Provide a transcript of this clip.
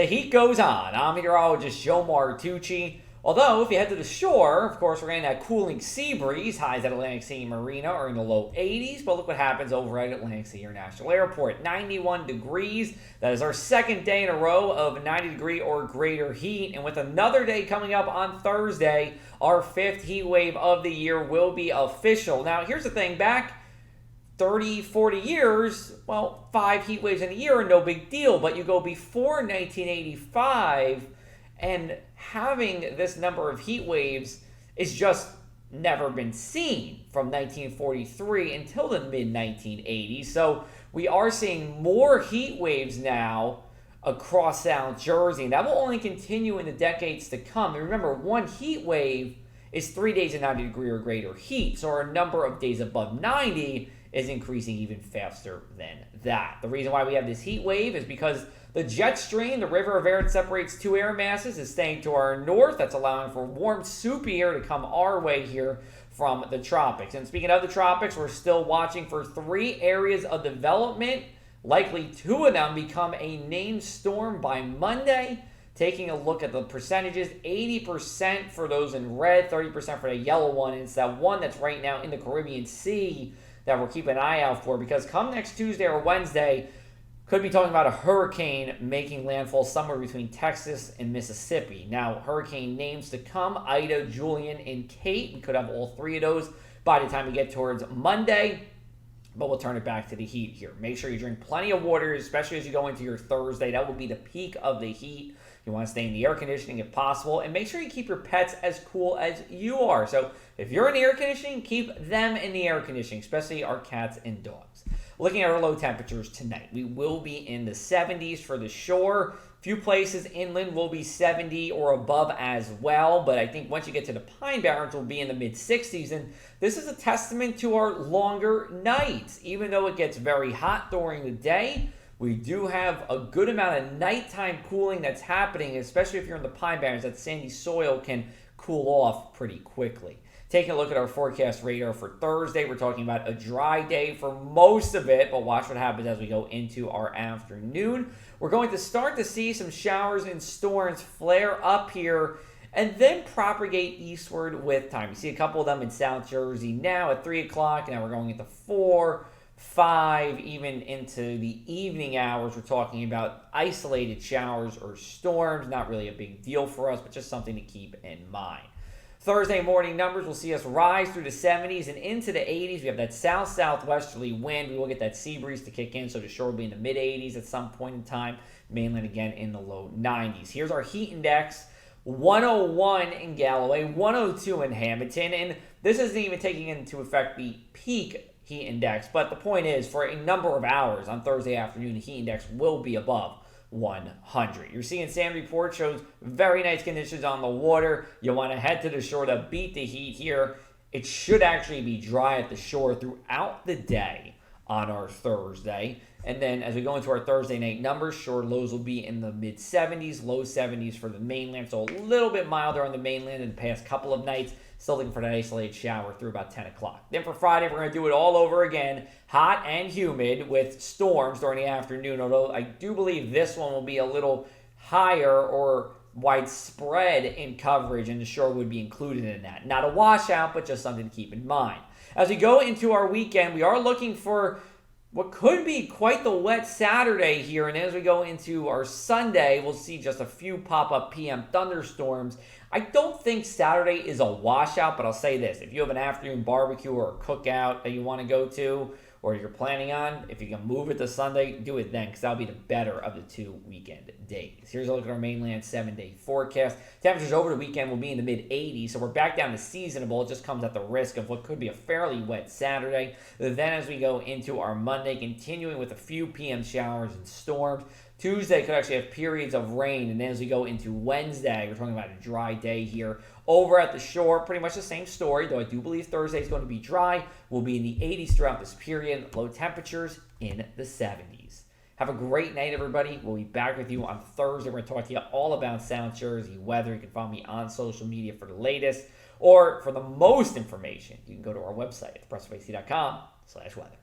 The heat goes on. I'm meteorologist Joe Martucci. Although, if you head to the shore, of course, we're getting that cooling sea breeze. Highs at Atlantic City Marina are in the low 80s. But look what happens over at Atlantic City International Airport. 91 degrees. That is our second day in a row of 90 degree or greater heat. And with another day coming up on Thursday, our fifth heat wave of the year will be official. Now, here's the thing. Back 30, 40 years, well, 5 heat waves in a year are no big deal. But you go before 1985, and having this number of heat waves is just never been seen from 1943 until the mid-1980s. So we are seeing more heat waves now across South Jersey, and that will only continue in the decades to come. And remember, one heat wave is 3 days of 90 degree or greater heat, so our number of days above 90 is increasing even faster than that. The reason why we have this heat wave is because the jet stream, the river of air that separates two air masses, is staying to our north. That's allowing for warm, soupy air to come our way here from the tropics. And speaking of the tropics, we're still watching for 3 areas of development. Likely 2 of them become a named storm by Monday. Taking a look at the percentages, 80% for those in red, 30% for the yellow one. And it's that one that's right now in the Caribbean Sea that we're keeping an eye out for, because come next Tuesday or Wednesday, could be talking about a hurricane making landfall somewhere between Texas and Mississippi. Now, hurricane names to come: Ida, Julian, and Kate. We could have all 3 of those by the time we get towards Monday, but we'll turn it back to the heat here. Make sure you drink plenty of water, especially as you go into your Thursday. That will be the peak of the heat. You want to stay in the air conditioning if possible, and make sure you keep your pets as cool as you are. So if you're in the air conditioning, keep them in the air conditioning, especially our cats and dogs. Looking at our low temperatures tonight, we will be in the 70s for the shore. Few places inland will be 70 or above as well, but I think once you get to the Pine Barrens, we'll be in the mid-60s, and this is a testament to our longer nights. Even though it gets very hot during the day, we do have a good amount of nighttime cooling that's happening, especially if you're in the Pine Barrens. That sandy soil can cool off pretty quickly. Taking a look at our forecast radar for Thursday, we're talking about a dry day for most of it, but watch what happens as we go into our afternoon. We're going to start to see some showers and storms flare up here and then propagate eastward with time. You see a couple of them in South Jersey now at 3 o'clock, and now we're going into 4, 5, even into the evening hours. We're talking about isolated showers or storms. Not really a big deal for us, but just something to keep in mind. Thursday morning numbers will see us rise through the 70s and into the 80s. We have that south-southwesterly wind. We will get that sea breeze to kick in, so the shore will be in the mid-80s at some point in time. Mainland again in the low 90s. Here's our heat index: 101 in Galloway, 102 in Hamilton, and this isn't even taking into effect the peak heat index. But the point is, for a number of hours on Thursday afternoon, the heat index will be above 100. You're seeing sand report shows very nice conditions on the water. You want to head to the shore to beat the heat here. It should actually be dry at the shore throughout the day on our Thursday. And then as we go into our Thursday night numbers, shore lows will be in the mid-70s, low 70s for the mainland. So a little bit milder on the mainland in the past couple of nights. Still looking for that isolated shower through about 10 o'clock. Then for Friday, we're going to do it all over again. Hot and humid with storms during the afternoon, although I do believe this one will be a little higher or widespread in coverage, and the shore would be included in that. Not a washout, but just something to keep in mind. As we go into our weekend, we are looking for what could be quite the wet Saturday here, and as we go into our Sunday, we'll see just a few pop-up PM thunderstorms. I don't think Saturday is a washout, but I'll say this: if you have an afternoon barbecue or a cookout that you want to go to, or you're planning on, if you can move it to Sunday, do it then, because that'll be the better of the 2 weekend days. Here's a look at our mainland 7-day forecast. Temperatures over the weekend will be in the mid-80s, so we're back down to seasonable. It just comes at the risk of what could be a fairly wet Saturday. Then as we go into our Monday, continuing with a few PM showers and storms. Tuesday could actually have periods of rain, and then as we go into Wednesday, we're talking about a dry day here. Over at the shore, pretty much the same story, though I do believe Thursday is going to be dry. We'll be in the 80s throughout this period, low temperatures in the 70s. Have a great night, everybody. We'll be back with you on Thursday. We're going to talk to you all about South Jersey weather. You can follow me on social media for the latest, or for the most information, you can go to our website at thepressofac.com/weather.